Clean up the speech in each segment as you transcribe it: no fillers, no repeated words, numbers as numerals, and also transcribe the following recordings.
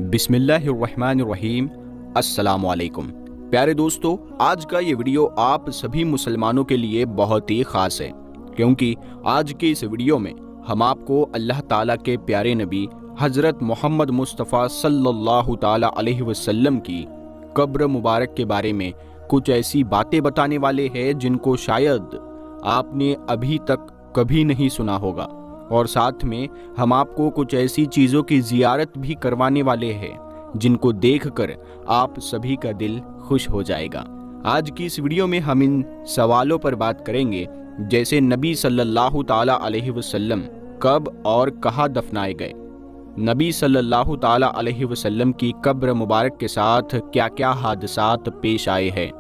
बिस्मिल्लाहिर्रहमानिर्रहीम। अस्सलामु अलैकुम। प्यारे दोस्तों, आज का ये वीडियो आप सभी मुसलमानों के लिए बहुत ही ख़ास है, क्योंकि आज के इस वीडियो में हम आपको अल्लाह ताला के प्यारे नबी हज़रत मोहम्मद मुस्तफ़ा सल्लल्लाहु ताला अलैहि वसल्लम की कब्र मुबारक के बारे में कुछ ऐसी बातें बताने वाले हैं जिनको शायद आपने अभी तक कभी नहीं सुना होगा, और साथ में हम आपको कुछ ऐसी चीज़ों की ज़ियारत भी करवाने वाले हैं जिनको देखकर आप सभी का दिल खुश हो जाएगा। आज की इस वीडियो में हम इन सवालों पर बात करेंगे, जैसे नबी सल्लल्लाहु ताला अलैहि वसल्लम कब और कहाँ दफनाए गए, नबी सल्लल्लाहु ताला अलैहि वसल्लम की कब्र मुबारक के साथ क्या क्या हादसात पेश आए हैं,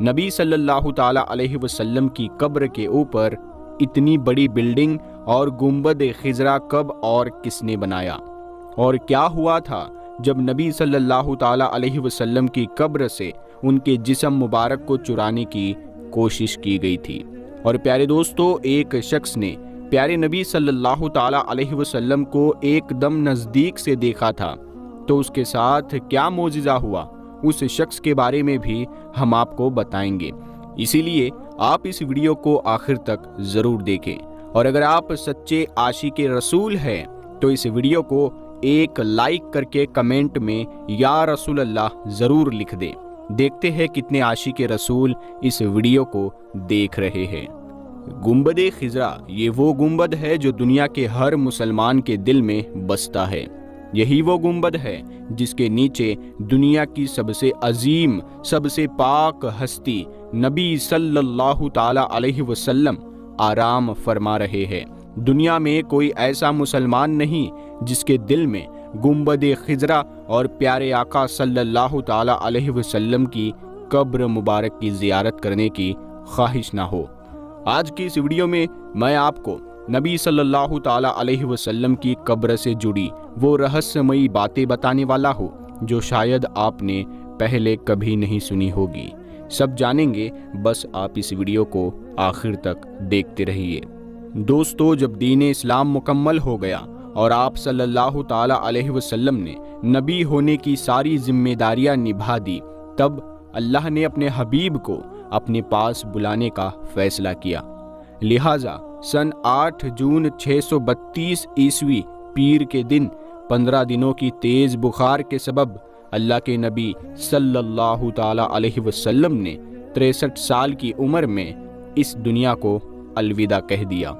नबी सल्लल्लाहु ताला अलैहि वसल्लम की कब्र के ऊपर इतनी बड़ी बिल्डिंग और गुंबद खिजरा कब और किसने बनाया, और क्या हुआ था जब नबी सल्लल्लाहु ताला अलैहि वसल्लम की कब्र से उनके जिस्म मुबारक को चुराने की कोशिश की गई थी। और प्यारे दोस्तों, एक शख्स ने प्यारे नबी सल्लल्लाहु ताला अलैहि वसल्लम को एकदम नज़दीक से देखा था, तो उसके साथ क्या मोजिज़ा हुआ उस शख्स के बारे में भी हम आपको बताएंगे। इसीलिए आप इस वीडियो को आखिर तक ज़रूर देखें, और अगर आप सच्चे आशिक़े रसूल हैं तो इस वीडियो को एक लाइक करके कमेंट में या रसूल अल्लाह ज़रूर लिख दें। देखते हैं कितने आशिक़े रसूल इस वीडियो को देख रहे हैं। गुंबद खिजरा, ये वो गुंबद है जो दुनिया के हर मुसलमान के दिल में बसता है। यही वो गुंबद है जिसके नीचे दुनिया की सबसे अजीम, सबसे पाक हस्ती नबी सल्लल्लाहु ताला अलैहि वसल्लम आराम फरमा रहे हैं। दुनिया में कोई ऐसा मुसलमान नहीं जिसके दिल में गुंबद खिजरा और प्यारे आका सल्लल्लाहु ताला अलैहि वसल्लम की कब्र मुबारक की ज़ियारत करने की ख्वाहिश ना हो। आज की इस वीडियो में मैं आपको नबी सल्लल्लाहु ताला अलैहि वसल्लम की कब्र से जुड़ी वो रहस्यमयी बातें बताने वाला हूँ जो शायद आपने पहले कभी नहीं सुनी होगी। सब जानेंगे, बस आप इस वीडियो को आखिर तक देखते रहिए। दोस्तों, जब दीन इस्लाम मुकम्मल हो गया और आप सल्लल्लाहु ताला अलैहि वसल्लम ने नबी होने की सारी जिम्मेदारियां निभा दी, तब अल्लाह ने अपने हबीब को अपने पास बुलाने का फैसला किया। लिहाजा सन 8 जून 632 ईस्वी पीर के दिन 15 दिनों की तेज़ बुखार के सबब अल्लाह के नबी सल्लल्लाहु ताला अलैहि वसल्लम ने 63 साल की उम्र में इस दुनिया को अलविदा कह दिया।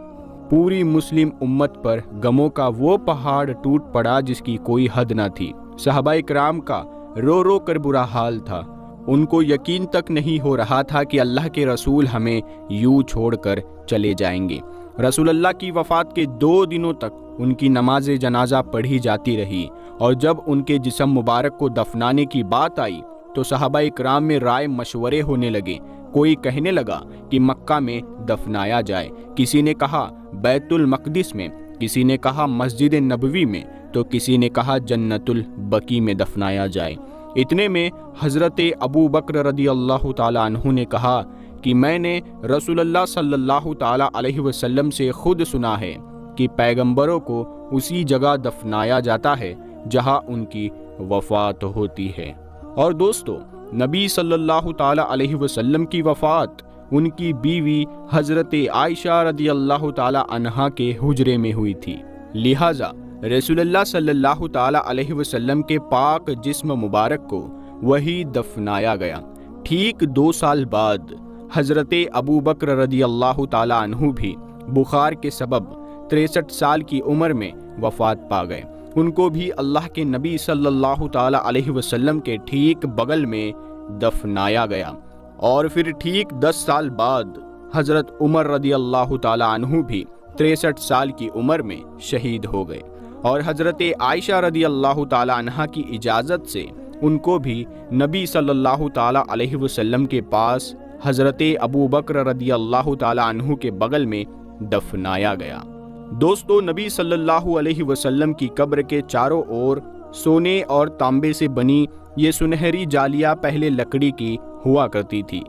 पूरी मुस्लिम उम्मत पर गमों का वो पहाड़ टूट पड़ा जिसकी कोई हद न थी। सहाबाए किराम का रो रो कर बुरा हाल था। उनको यकीन तक नहीं हो रहा था कि अल्लाह के रसूल हमें यूं छोड़कर चले जाएंगे। रसूलुल्लाह की वफ़ात के 2 दिनों तक उनकी नमाज जनाजा पढ़ी जाती रही, और जब उनके जिस्म मुबारक को दफनाने की बात आई तो सहाबाए किराम में राय मशवरे होने लगे। कोई कहने लगा कि मक्का में दफनाया जाए, किसी ने कहा बैतुल मक़दिस में, किसी ने कहा मस्जिद नबवी में, तो किसी ने कहा जन्नतुल बकी में दफनाया जाए। इतने में हज़रत अबू बकर रदी अल्लाह ताला अन्हु ने कहा कि मैंने रसूलुल्लाह सल्लल्लाहु ताला अलैहि वसल्लम से खुद सुना है कि पैगंबरों को उसी जगह दफनाया जाता है जहां उनकी वफ़ात होती है। और दोस्तों, नबी सल्लल्लाहु ताला अलैहि वसल्लम की वफ़ात उनकी बीवी हज़रत आयशा रदी अल्लाह ताला अन्हा के हुजरे में हुई थी। लिहाजा रसूलुल्लाह सल्लल्लाहु ताला अलैहि वसल्लम के पाक जिस्म मुबारक को वही दफनाया गया। ठीक 2 साल बाद हज़रत अबू बकर रदी अल्लाह ताला अन्हु भी बुखार के सबब 63 साल की उम्र में वफ़ात पा गए। उनको भी अल्लाह के नबी सल्लल्लाहु ताला अलैहि वसल्लम के ठीक बगल में दफनाया गया। और फिर ठीक 10 साल बाद हज़रत उमर रदी अल्लाह ताला अन्हु भी 63 साल की उम्र में शहीद हो गए, और हज़रत आयशा रदी अल्लाह ताला अन्हा की इजाज़त से उनको भी नबी सल्लल्लाहु ताला अलैहि वसल्लम के पास हज़रत अबू बकर रदी अल्लाह ताला अन्हु के बगल में दफनाया गया। दोस्तों, नबी सल्लल्लाहु अलैहि वसल्लम की कब्र के चारों ओर सोने और तांबे से बनी ये सुनहरी जालियाँ पहले लकड़ी की हुआ करती थी,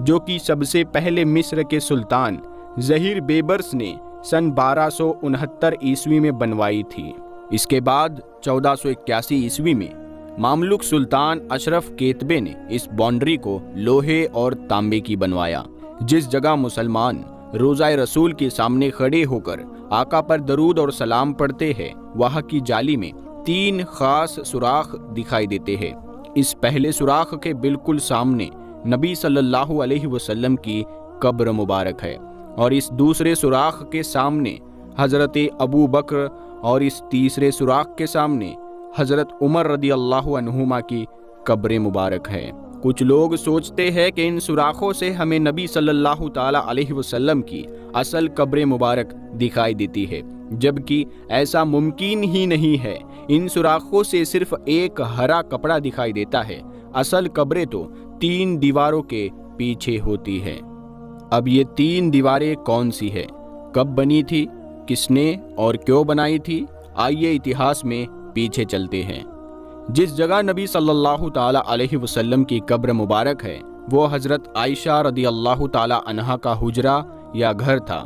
जो कि सबसे पहले मिस्र के सुल्तान ज़हीर बेबर्स ने सन 1269 ईस्वी में बनवाई थी। इसके बाद 1481 ईस्वी में मामलुक सुल्तान अशरफ केतबे ने इस बाउंड्री को लोहे और तांबे की बनवाया। जिस जगह मुसलमान रोज़ाए रसूल के सामने खड़े होकर आका पर दरूद और सलाम पढ़ते हैं, वहाँ की जाली में 3 खास सुराख दिखाई देते हैं। इस पहले सुराख के बिल्कुल सामने नबी सल्लल्लाहु अलैहि वसल्लम की कब्र मुबारक है और इस दूसरे सुराख के सामने हज़रत अबू बकर और इस तीसरे सुराख के सामने हज़रत उमर रदी अल्लाहु अन्हुमा की कब्र मुबारक है। कुछ लोग सोचते हैं कि इन सुराखों से हमें नबी सल्लल्लाहु ताला अलैहि वसल्लम की असल कब्र मुबारक दिखाई देती है, जबकि ऐसा मुमकिन ही नहीं है। इन सुराखों से सिर्फ एक हरा कपड़ा दिखाई देता है। असल कब्रें तो 3 दीवारों के पीछे होती है। अब ये 3 दीवारें कौन सी है, कब बनी थी, किसने और क्यों बनाई थी, आइए इतिहास में पीछे चलते हैं। जिस जगह नबी सल्लल्लाहु ताला अलैहि वसल्लम की कब्र मुबारक है वो हज़रत आयशा रदी अल्लाहु ताला अन्हा का हुजरा या घर था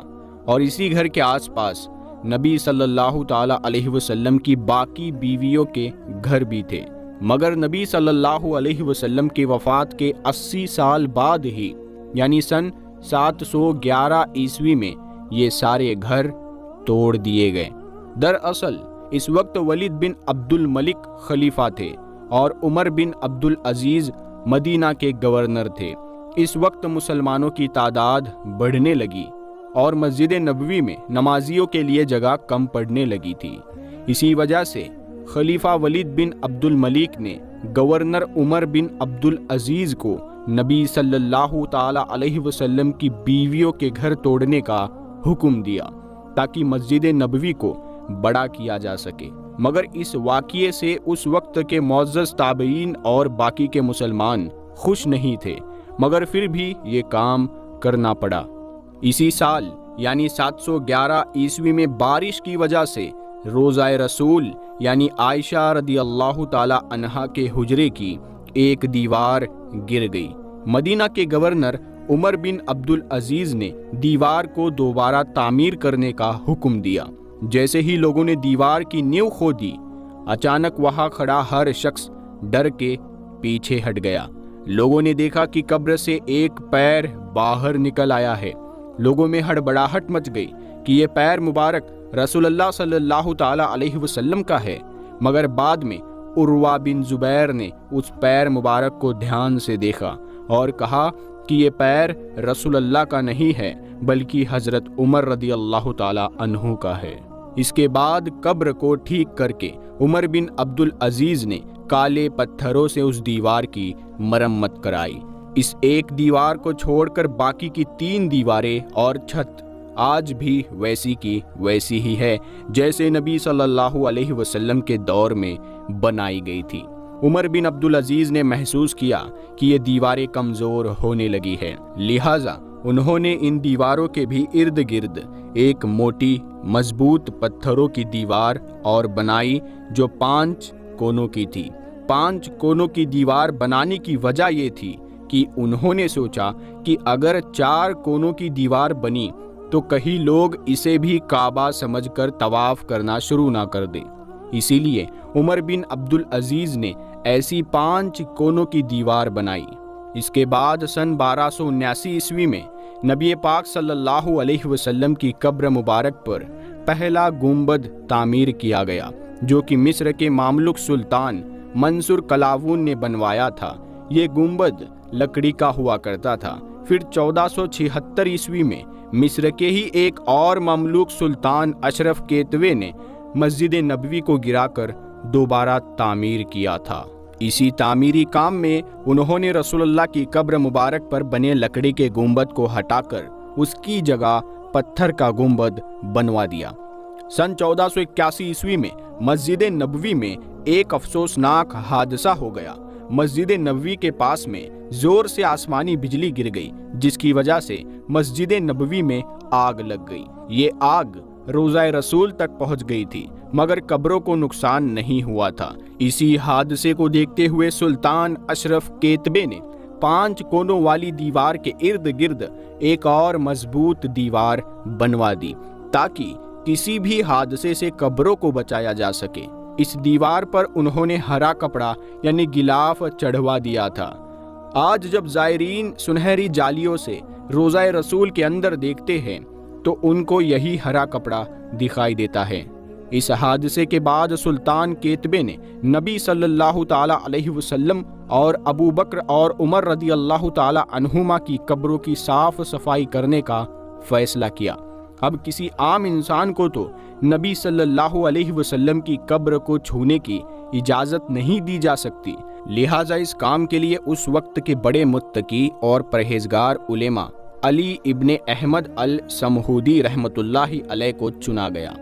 और इसी घर के आसपास नबी सल्लल्लाहु ताला अलैहि वसल्लम की बाकी बीवियों के घर भी थे। मगर नबी सल्लल्लाहु अलैहि वसल्लम की वफ़ात के 80 साल बाद ही यानी सन 711 ईस्वी में ये सारे घर तोड़ दिए गए। दरअसल इस वक्त वलीद बिन अब्दुल मलिक खलीफा थे और उमर बिन अब्दुल अजीज मदीना के गवर्नर थे। इस वक्त मुसलमानों की तादाद बढ़ने लगी और मस्जिद नबवी में नमाजियों के लिए जगह कम पड़ने लगी थी। इसी वजह से खलीफा वलीद बिन अब्दुल मलिक ने गवर्नर उमर बिन अब्दुल अजीज को नबी सल्लल्लाहु ताला अलैहि वसल्लम की बीवियों के घर तोड़ने का हुक्म दिया ताकि मस्जिद नबवी को बड़ा किया जा सके। मगर इस वाक़ये से उस वक्त के मुअज़्ज़ज़ ताबईन और बाकी के मुसलमान खुश नहीं थे, मगर फिर भी ये काम करना पड़ा। इसी साल यानी 711 ईस्वी में बारिश की वजह से रोज़ाए रसूल यानी आयशा रदी अल्लाहु ताला अन्हा के हुजरे की एक दीवार गिर गई। मदीना के गवर्नर उमर बिन अब्दुल अजीज ने दीवार को दोबारा तामीर करने का हुक्म दिया। जैसे ही लोगों ने दीवार की नींव खोदी, अचानक वहां खड़ा हर शख्स डर के पीछे हट गया। लोगों ने देखा कि कब्र से एक पैर बाहर निकल आया है। लोगों में हड़बड़ाहट मच गई कि ये पैर मुबारक रसूलुल्लाह सल्लल्लाहु ताला अलैहि वसल्लम का है। मगर बाद में उर्वा बिन जुबैर ने उस पैर मुबारक को ध्यान से देखा और कहा कि ये पैर रसूलुल्लाह का नहीं है बल्कि हज़रत उमर रदी अल्लाह ताला अन्हु का है। इसके बाद कब्र को ठीक करके उमर बिन अब्दुल अजीज ने काले पत्थरों से उस दीवार की मरम्मत कराई। इस एक दीवार को छोड़कर बाकी की 3 दीवारें और छत आज भी वैसी की वैसी ही है जैसे नबी सल्लल्लाहु अलैहि वसल्लम के दौर में बनाई गई थी। उमर बिन अब्दुल अजीज ने महसूस किया कि ये दीवारें कमज़ोर होने लगी है, लिहाजा उन्होंने इन दीवारों के भी इर्द गिर्द एक मोटी मजबूत पत्थरों की दीवार और बनाई जो 5 कोनों की थी। 5 कोनों की दीवार बनाने की वजह ये थी कि उन्होंने सोचा कि अगर 4 कोनों की दीवार बनी तो कहीं लोग इसे भी काबा समझकर तवाफ करना शुरू ना कर दें। इसीलिए उमर बिन अब्दुल अजीज ने ऐसी 5 कोनों की दीवार बनाई। इसके बाद सन 1279 ईस्वी में नबी पाक सल्लल्लाहु अलैहि वसल्लम की कब्र मुबारक पर पहला गुंबद तामीर किया गया जो कि मिस्र के मामलुक सुल्तान मंसूर कलावून ने बनवाया था। ये गुंबद लकड़ी का हुआ करता था। फिर 1476 ईस्वी में मिस्र के ही एक और ममलूक सुल्तान अशरफ केतवे ने मस्जिद नबवी को गिराकर दोबारा तामीर किया था। इसी तामीरी काम में उन्होंने रसूलुल्लाह की कब्र मुबारक पर बने लकड़ी के गुंबद को हटाकर उसकी जगह पत्थर का गुंबद बनवा दिया। सन 1481 ईस्वी में मस्जिद नबवी में एक अफसोसनाक हादसा हो गया। मस्जिद नबवी के पास में जोर से आसमानी बिजली गिर गई जिसकी वजह से मस्जिद नबवी में आग लग गई। ये आग रोज़ाए रसूल तक पहुंच गई थी मगर कब्रों को नुकसान नहीं हुआ था। इसी हादसे को देखते हुए सुल्तान अशरफ केतबे ने 5 कोनों वाली दीवार के इर्द गिर्द एक और मजबूत दीवार बनवा दी ताकि किसी भी हादसे से कब्रों को बचाया जा सके। इस दीवार पर उन्होंने हरा कपड़ा यानी गिलाफ चढ़वा दिया था। आज जब ज़ायरीन सुनहरी जालियों से रोज़ा रसूल के अंदर देखते हैं तो उनको यही हरा कपड़ा दिखाई देता है। इस हादसे के बाद सुल्तान केतबे ने नबी सल्लल्लाहु ताला अलैहि वसल्लम और अबू बकर और उमर रदी अल्लाह ताला अन्हुमा की कब्रों की साफ सफाई करने का फैसला किया। अब किसी आम इंसान को तो नबी सल्लल्लाहु अलैहि वसल्लम की कब्र को छूने की इजाज़त नहीं दी जा सकती, लिहाजा इस काम के लिए उस वक्त के बड़े मुत्तकी और परहेजगार उलेमा अली इब्ने अहमद अल समहूदी रहमतुल्लाहि अलैह को चुना गया।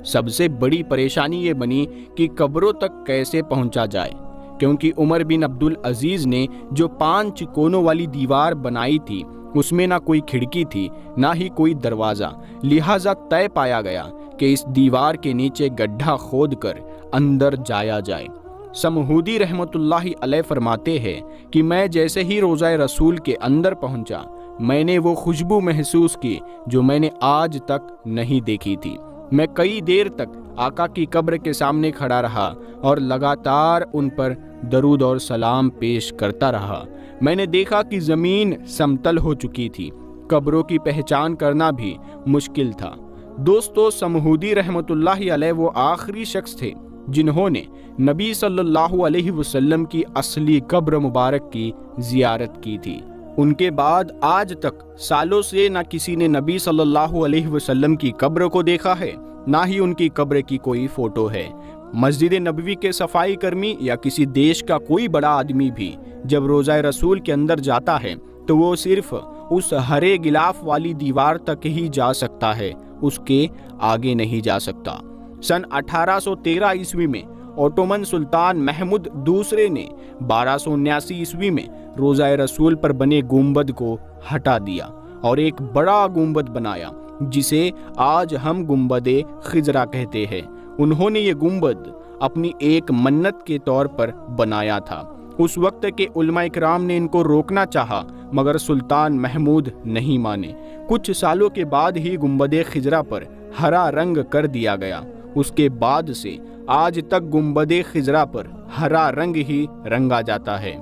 सबसे बड़ी परेशानी ये बनी कि कब्रों तक कैसे पहुंचा जाए, क्योंकि उमर बिन अब्दुल अजीज ने जो 5 कोनों वाली दीवार बनाई थी उसमें ना कोई खिड़की थी ना ही कोई दरवाज़ा, लिहाजा तय पाया गया कि इस दीवार के नीचे गड्ढा खोद कर अंदर जाया जाए। समहूदी रहमतुल्लाहि अलैह फरमाते हैं कि मैं जैसे ही रोज़ा रसूल के अंदर पहुंचा, मैंने वो खुशबू महसूस की जो मैंने आज तक नहीं देखी थी। मैं कई देर तक आका की कब्र के सामने खड़ा रहा और लगातार उन पर दरूद और सलाम पेश करता रहा। मैंने देखा कि ज़मीन समतल हो चुकी थी, कब्रों की पहचान करना भी मुश्किल था। दोस्तों, समहूदी रहमतुल्लाहि अलैह वो आखिरी शख्स थे जिन्होंने नबी सल्लल्लाहु अलैहि वसल्लम की असली कब्र मुबारक की ज़ियारत की थी। उनके बाद आज तक सालों से ना किसी ने नबी सल्लल्लाहु अलैहि वसल्लम की कब्र को देखा है, ना ही उनकी कब्र की कोई फोटो है। मस्जिद नबवी के सफाई कर्मी या किसी देश का कोई बड़ा आदमी भी जब रोज़ा रसूल के अंदर जाता है तो वो सिर्फ उस हरे गिलाफ वाली दीवार तक ही जा सकता है, उसके आगे नहीं जा सकता। सन 1813 ईस्वी में ओटोमन सुल्तान महमूद दूसरे ने 1279 ईस्वी में रोज़ा रसूल पर बने गुंबद को हटा दिया और एक बड़ा गुंबद बनाया जिसे आज हम गुंबदे खिजरा कहते हैं। उन्होंने ये गुंबद अपनी एक मन्नत के तौर पर बनाया था। उस वक्त के उलमा इकराम ने इनको रोकना चाहा मगर सुल्तान महमूद नहीं माने। कुछ सालों के बाद ही गुंबदे खिजरा पर हरा रंग कर दिया गया। उसके बाद से आज तक गुंबदे खिजरा पर हरा रंग ही रंगा जाता है।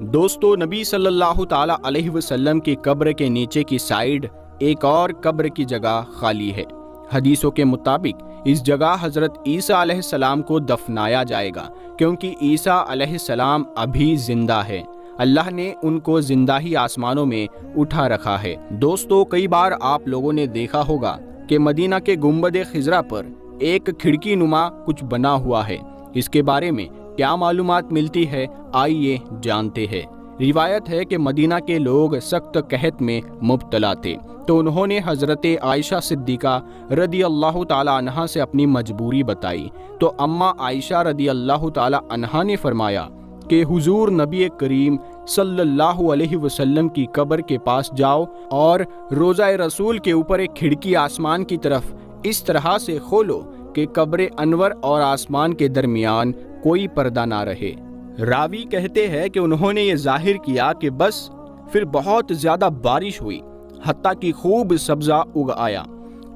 दोस्तों, नबी सल्लल्लाहु ताला अलैहि वसल्लम की कब्र के नीचे की साइड एक और कब्र की जगह खाली है। हदीसों के मुताबिक इस जगह हजरत ईसा अलैहिस्सलाम को दफनाया जाएगा, क्योंकि ईसा अलैहिस्सलाम अभी जिंदा है। अल्लाह ने उनको जिंदा ही आसमानों में उठा रखा है। दोस्तों, कई बार आप लोगों ने देखा होगा कि मदीना के गुंबद खिजरा पर एक खिड़की नुमा कुछ बना हुआ है। इसके बारे में क्या मालूमात मिलती है, आइए जानते हैं। रिवायत है कि मदीना के लोग सख्त कहत में मुब्तला थे, तो उन्होंने हज़रत आयशा सिद्दीक़ा रदी अल्लाह ताला अन्हा से अपनी मजबूरी बताई। तो अम्मा आयशा रदी अल्लाह ताला अन्हा ने फरमाया कि हुजूर नबी करीम सल्लल्लाहु अलैहि वसल्लम की कब्र के पास जाओ और रोज़ा रसूल के ऊपर एक खिड़की आसमान की तरफ इस तरह से खोलो कि कब्र अनवर और आसमान के दरमियान कोई पर्दा ना रहे। रावी कहते हैं कि उन्होंने ये जाहिर किया कि बस फिर बहुत ज़्यादा बारिश हुई, हत्ता कि खूब सब्ज़ा उग आया।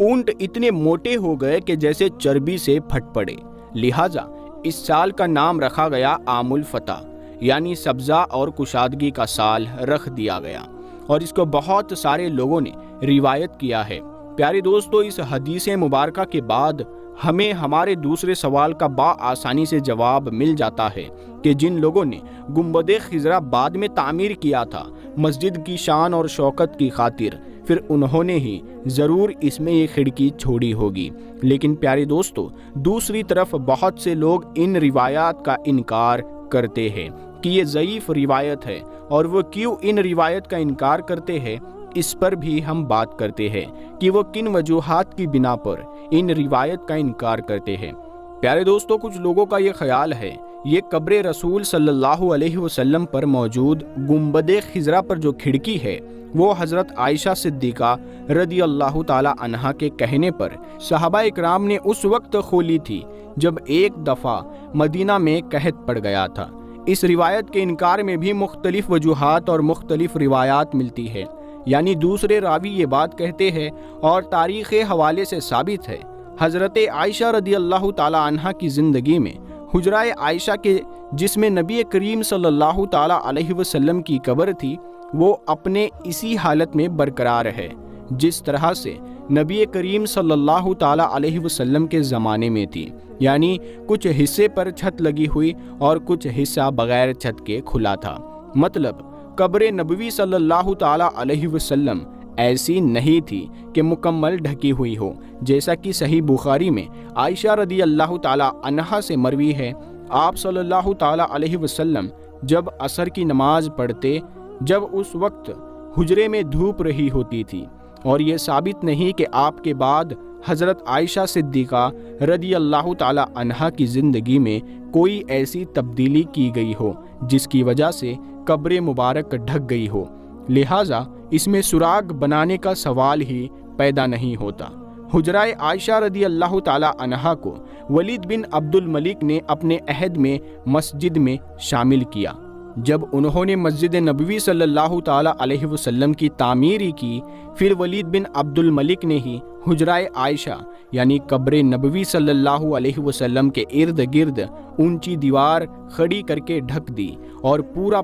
ऊंट इतने मोटे हो गए कि जैसे चर्बी से फट पड़े, लिहाजा इस साल का नाम रखा गया आमुल फता, यानी सब्ज़ा और कुशादगी का साल रख दिया गया, और इसको बहुत सारे लोगों ने रिवायत किया है। प्यारे दोस्तों, इस हदीस मुबारका के बाद हमें हमारे दूसरे सवाल का आसानी से जवाब मिल जाता है कि जिन लोगों ने गुंबद खिजरा बाद में तामीर किया था मस्जिद की शान और शौकत की खातिर, फिर उन्होंने ही ज़रूर इसमें ये खिड़की छोड़ी होगी। लेकिन प्यारे दोस्तों, दूसरी तरफ बहुत से लोग इन रिवायात का इनकार करते हैं कि ये ज़ईफ़ रिवायत है, और वो क्यों इन रिवायत का इनकार करते हैं इस पर भी हम बात करते हैं कि वो किन वजूहात की बिना पर इन रिवायत का इनकार करते हैं। प्यारे दोस्तों, कुछ लोगों का ये ख्याल है ये कब्र रसूल सल्लल्लाहु अलैहि वसल्लम पर मौजूद गुंबद खिजरा पर जो खिड़की है वो हज़रत आयशा सिद्दीक़ा रदी अल्लाह ताला अन्हा के कहने पर सहाबा इकराम ने उस वक्त खोली थी जब एक दफ़ा मदीना में कहत पड़ गया था। اس روایت کے انکار میں بھی مختلف وجوہات اور مختلف روایات ملتی ہے، یعنی دوسرے راوی یہ بات کہتے ہیں اور تاریخ حوالے سے ثابت ہے۔ حضرت عائشہ رضی اللہ تعالی عنہ کی زندگی میں حجرہ عائشہ کے جس میں نبی کریم صلی اللہ تعالی علیہ وسلم کی قبر تھی، وہ اپنے اسی حالت میں برقرار ہے جس طرح سے نبی کریم صلی اللہ تعالی علیہ وسلم کے زمانے میں تھی، یعنی کچھ حصے پر چھت لگی ہوئی اور کچھ حصہ بغیر چھت کے کھلا تھا۔ مطلب قبر نبوی صلی اللہ تعالی علیہ وسلم ایسی نہیں تھی کہ مکمل ڈھکی ہوئی ہو، جیسا کہ صحیح بخاری میں عائشہ رضی اللہ تعالی عنہا سے مروی ہے، آپ صلی اللہ تعالی علیہ وسلم جب عصر کی نماز پڑھتے جب اس وقت حجرے میں دھوپ رہی ہوتی تھی، اور یہ ثابت نہیں کہ آپ کے بعد حضرت عائشہ صدیقہ رضی اللہ تعالی عنہا کی زندگی میں کوئی ایسی تبدیلی کی گئی ہو جس کی وجہ سے قبر مبارک ڈھک گئی ہو، لہٰذا اس میں سراغ بنانے کا سوال ہی پیدا نہیں ہوتا۔ حجرہ عائشہ رضی اللہ تعالی عنہا کو ولید بن عبد الملک نے اپنے عہد میں مسجد میں شامل کیا۔ جب انہوں نے مسجد نبوی صلی اللہ تعالی علیہ وسلم کی تعمیر کی، پھر ولید بن عبد الملک نے ہی حجرہ عائشہ یعنی قبر نبوی صلی اللہ علیہ وسلم کے ارد گرد اونچی دیوار کھڑی کر کے ڈھک دی اور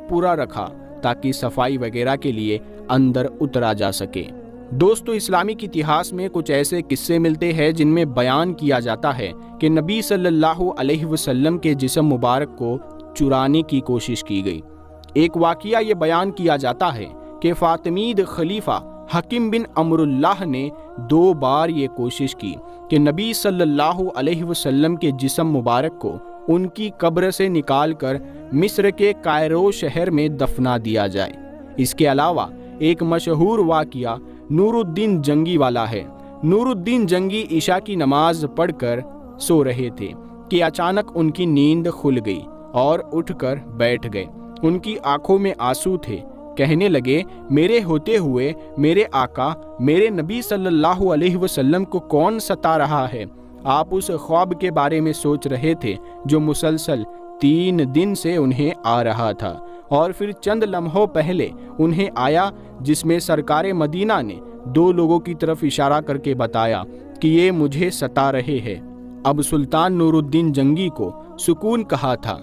پورا رکھا تاکہ صفائی وغیرہ کے لیے اندر اترا جا سکے۔ دوستو، اسلامک اتہاس میں کچھ ایسے قصے ملتے ہیں جن میں بیان کیا جاتا ہے کہ نبی صلی اللہ علیہ وسلم کے جسم مبارک کو چرانے کی کوشش کی گئی۔ ایک واقعہ یہ بیان کیا جاتا ہے کہ فاطمید خلیفہ حکیم بن امر اللہ نے 2 بار یہ کوشش کی کہ نبی صلی اللہ علیہ وسلم کے جسم مبارک کو ان کی قبر سے نکال کر مصر کے کائرو شہر میں دفنا دیا جائے۔ اس کے علاوہ ایک مشہور واقعہ نور الدین جنگی والا ہے۔ نور الدین جنگی عشاء کی نماز پڑھ کر سو رہے تھے کہ اچانک ان کی نیند کھل گئی اور اٹھ کر بیٹھ گئے۔ ان کی آنکھوں میں آنسو تھے، کہنے لگے، میرے ہوتے ہوئے میرے آقا میرے نبی صلی اللہ علیہ وسلم کو کون ستا رہا ہے؟ آپ اس خواب کے بارے میں سوچ رہے تھے جو مسلسل 3 دن سے انہیں آ رہا تھا، اور پھر چند لمحوں پہلے انہیں آیا، جس میں سرکار مدینہ نے 2 لوگوں کی طرف اشارہ کر کے بتایا کہ یہ مجھے ستا رہے ہیں۔ اب سلطان نور الدین جنگی کو سکون کہا تھا۔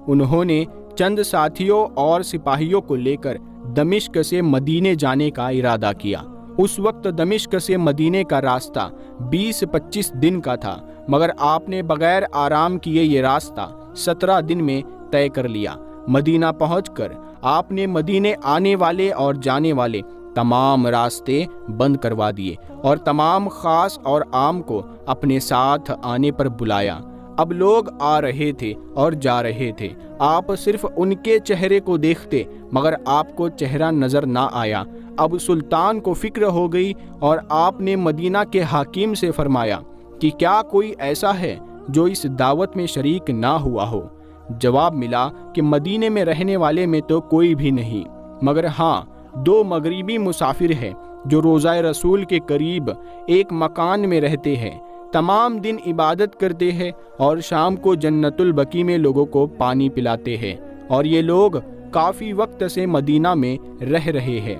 انہوں نے چند ساتھیوں اور سپاہیوں کو لے کر دمشق سے مدینے جانے کا ارادہ کیا۔ اس وقت دمشق سے مدینے کا راستہ 20-25 دن کا تھا، مگر آپ نے بغیر آرام کیے یہ راستہ 17 دن میں طے کر لیا۔ مدینہ پہنچ کر آپ نے مدینے آنے والے اور جانے والے تمام راستے بند کروا دیے اور تمام خاص اور عام کو اپنے ساتھ آنے پر بلایا۔ اب لوگ آ رہے تھے اور جا رہے تھے، آپ صرف ان کے چہرے کو دیکھتے مگر آپ کو چہرہ نظر نہ آیا۔ اب سلطان کو فکر ہو گئی اور آپ نے مدینہ کے حاکم سے فرمایا کہ کیا کوئی ایسا ہے جو اس دعوت میں شریک نہ ہوا ہو؟ جواب ملا کہ مدینے میں رہنے والے میں تو کوئی بھی نہیں، مگر ہاں 2 مغربی مسافر ہیں جو روضہ رسول کے قریب ایک مکان میں رہتے ہیں، تمام دن عبادت کرتے ہیں اور شام کو جنت البقیع میں لوگوں کو پانی پلاتے ہیں، اور یہ لوگ کافی وقت سے مدینہ میں رہ رہے ہیں۔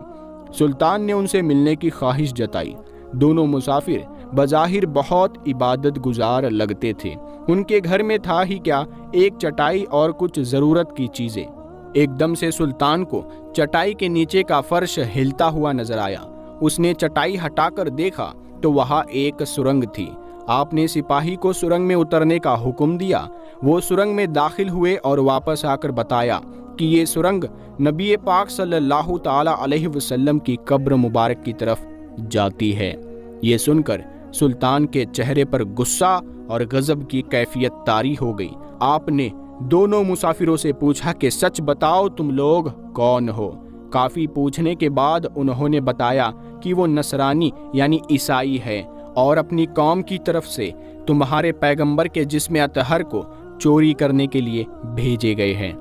سلطان نے ان سے ملنے کی خواہش جتائی۔ دونوں مسافر بظاہر بہت عبادت گزار لگتے تھے۔ ان کے گھر میں تھا ہی کیا، ایک چٹائی اور کچھ ضرورت کی چیزیں۔ ایک دم سے سلطان کو چٹائی کے نیچے کا فرش ہلتا ہوا نظر آیا۔ اس نے چٹائی ہٹا کر دیکھا تو وہاں ایک سرنگ تھی۔ آپ نے سپاہی کو سرنگ میں اترنے کا حکم دیا۔ وہ سرنگ میں داخل ہوئے اور واپس آ کر بتایا کہ یہ سرنگ نبی پاک صلی اللہ تعالی علیہ وسلم کی قبر مبارک کی طرف جاتی ہے۔ یہ سن کر سلطان کے چہرے پر غصہ اور غضب کی کیفیت طاری ہو گئی۔ آپ نے دونوں مسافروں سے پوچھا کہ سچ بتاؤ تم لوگ کون ہو؟ کافی پوچھنے کے بعد انہوں نے بتایا کہ وہ نصرانی یعنی عیسائی ہے اور اپنی قوم کی طرف سے تمہارے پیغمبر کے جسم اطہر کو چوری کرنے کے لیے بھیجے گئے ہیں۔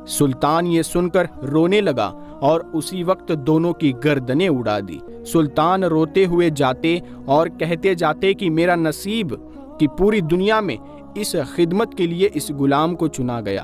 سلطان یہ سن کر رونے لگا اور اسی وقت دونوں کی گردنیں اڑا دی۔ سلطان روتے ہوئے جاتے اور کہتے جاتے کہ میرا نصیب کہ پوری دنیا میں اس خدمت کے لیے اس غلام کو چنا گیا۔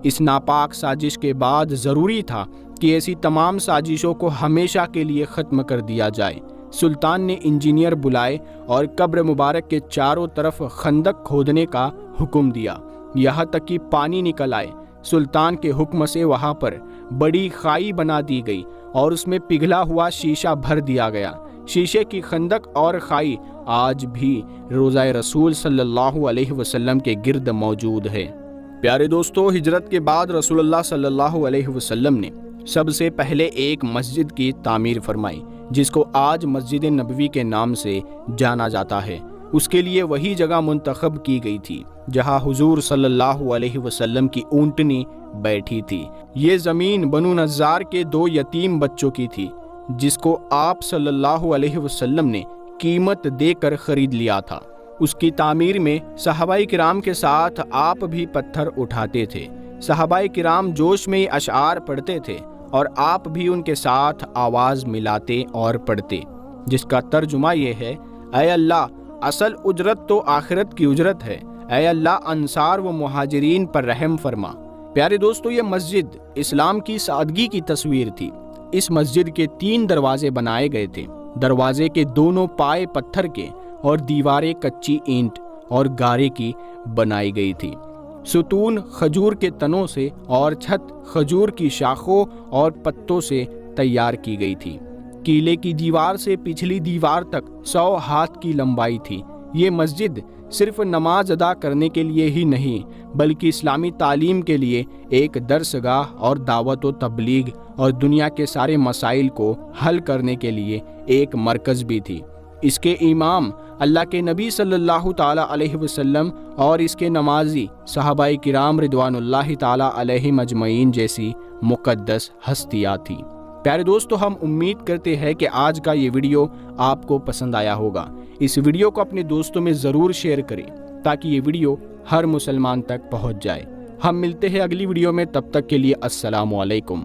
اس ناپاک سازش کے بعد ضروری تھا کہ ایسی تمام سازشوں کو ہمیشہ کے لیے ختم کر دیا جائے۔ سلطان نے انجینئر بلائے اور قبر مبارک کے چاروں طرف خندق کھودنے کا حکم دیا، یہاں تک کہ پانی نکل آئے۔ سلطان کے حکم سے وہاں پر بڑی خائی بنا دی گئی اور اس میں پگھلا ہوا شیشہ بھر دیا گیا۔ شیشے کی خندق اور خائی آج بھی روضہ رسول صلی اللہ علیہ وسلم کے گرد موجود ہے۔ پیارے دوستو، ہجرت کے بعد رسول اللہ صلی اللہ علیہ وسلم نے سب سے پہلے ایک مسجد کی تعمیر فرمائی، جس کو آج مسجد نبوی کے نام سے جانا جاتا ہے۔ اس کے لیے وہی جگہ منتخب کی گئی تھی جہاں حضور صلی اللہ علیہ وسلم کی اونٹنی بیٹھی تھی۔ یہ زمین بنو نجار کے 2 یتیم بچوں کی تھی، جس کو آپ صلی اللہ علیہ وسلم نے قیمت دے کر خرید لیا تھا۔ اس کی تعمیر میں صحابہ کرام کے ساتھ آپ بھی پتھر اٹھاتے تھے۔ صحابہ کرام جوش میں اشعار پڑھتے تھے اور آپ بھی ان کے ساتھ آواز ملاتے اور پڑھتے، جس کا ترجمہ یہ ہے: اے اللہ، اصل اجرت تو آخرت کی اجرت ہے، اے اللہ انصار و مہاجرین پر رحم فرما۔ پیارے دوستو، یہ مسجد اسلام کی سادگی کی تصویر تھی۔ اس مسجد کے 3 دروازے بنائے گئے تھے۔ دروازے کے دونوں پائے پتھر کے اور دیواریں کچی اینٹ اور گارے کی بنائی گئی تھی۔ ستون کھجور کے تنوں سے اور چھت کھجور کی شاخوں اور پتوں سے تیار کی گئی تھی۔ قلعے کی دیوار سے پچھلی دیوار تک 100 ہاتھ کی لمبائی تھی۔ یہ مسجد صرف نماز ادا کرنے کے لیے ہی نہیں، بلکہ اسلامی تعلیم کے لیے ایک درسگاہ اور دعوت و تبلیغ اور دنیا کے سارے مسائل کو حل کرنے کے لیے ایک مرکز بھی تھی۔ اس کے امام اللہ کے نبی صلی اللہ تعالی علیہ وسلم اور اس کے نمازی صحابہ کرام رضوان اللہ تعالی علیہم اجمعین جیسی مقدس ہستیاں تھیں۔ پیارے دوستو، ہم امید کرتے ہیں کہ آج کا یہ ویڈیو آپ کو پسند آیا ہوگا۔ اس ویڈیو کو اپنے دوستوں میں ضرور شیئر کریں تاکہ یہ ویڈیو ہر مسلمان تک پہنچ جائے۔ ہم ملتے ہیں اگلی ویڈیو میں، تب تک کے لیے السلام علیکم۔